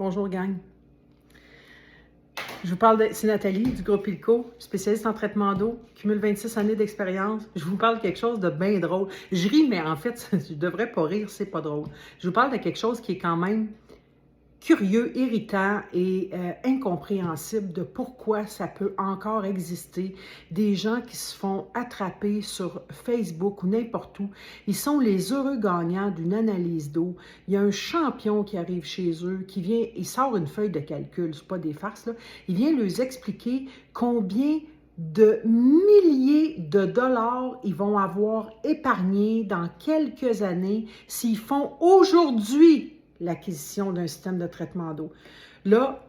Bonjour gang. Je vous parle c'est Nathalie du groupe Ilco, spécialiste en traitement d'eau, cumule 26 années d'expérience. Je vous parle de quelque chose de bien drôle. Je ris, mais en fait, je devrais pas rire, c'est pas drôle. Je vous parle de quelque chose qui est quand même curieux, irritant et incompréhensible de pourquoi ça peut encore exister. Des gens qui se font attraper sur Facebook ou n'importe où. Ils sont les heureux gagnants d'une analyse d'eau. Il y a un champion qui arrive chez eux, qui vient, il sort une feuille de calcul, c'est pas des farces, là. Il vient leur expliquer combien de milliers de dollars ils vont avoir épargnés dans quelques années s'ils font aujourd'hui l'acquisition d'un système de traitement d'eau. Là,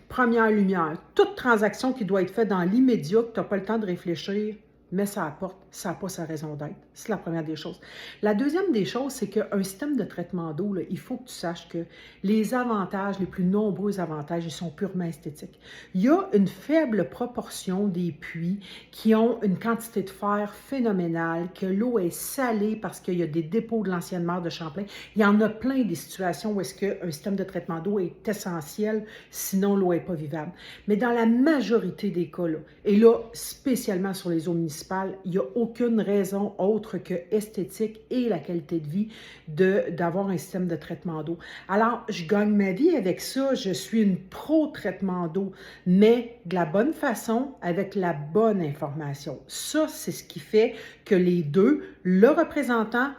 première lumière, toute transaction qui doit être faite dans l'immédiat, que tu n'as pas le temps de réfléchir, mets ça à la porte, ça n'a pas sa raison d'être. C'est la première des choses. La deuxième des choses, c'est qu'un système de traitement d'eau, il faut que tu saches que les avantages, les plus nombreux avantages, ils sont purement esthétiques. Il y a une faible proportion des puits qui ont une quantité de fer phénoménale, que l'eau est salée parce qu'il y a des dépôts de l'ancienne mer de Champlain. Il y en a plein des situations où est-ce qu'un système de traitement d'eau est essentiel, sinon l'eau n'est pas vivable. Mais dans la majorité des cas, là, et là, spécialement sur les eaux municipales, il n'y a aucune raison autre que esthétique et la qualité de vie d'avoir un système de traitement d'eau. Alors, je gagne ma vie avec ça, je suis une pro-traitement d'eau, mais de la bonne façon, avec la bonne information. Ça, c'est ce qui fait que les deux, le représentant,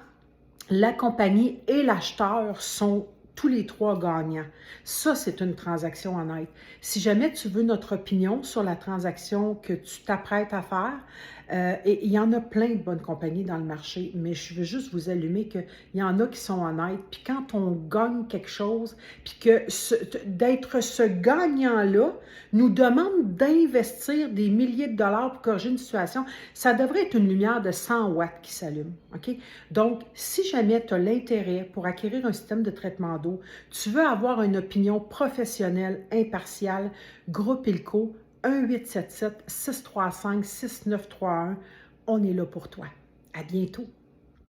la compagnie et l'acheteur sont tous les trois gagnants. Ça, c'est une transaction honnête. Si jamais tu veux notre opinion sur la transaction que tu t'apprêtes à faire, et il y en a plein de bonnes compagnies dans le marché, mais je veux juste vous allumer qu'il y en a qui sont honnêtes. Puis quand on gagne quelque chose, puis que d'être ce gagnant-là nous demande d'investir des milliers de dollars pour corriger une situation, ça devrait être une lumière de 100 watts qui s'allume. OK? Donc, si jamais tu as l'intérêt pour acquérir un système de traitement d'eau, tu veux avoir une opinion professionnelle, impartiale, groupe Ilco, 1-877-635-6931, on est là pour toi. À bientôt.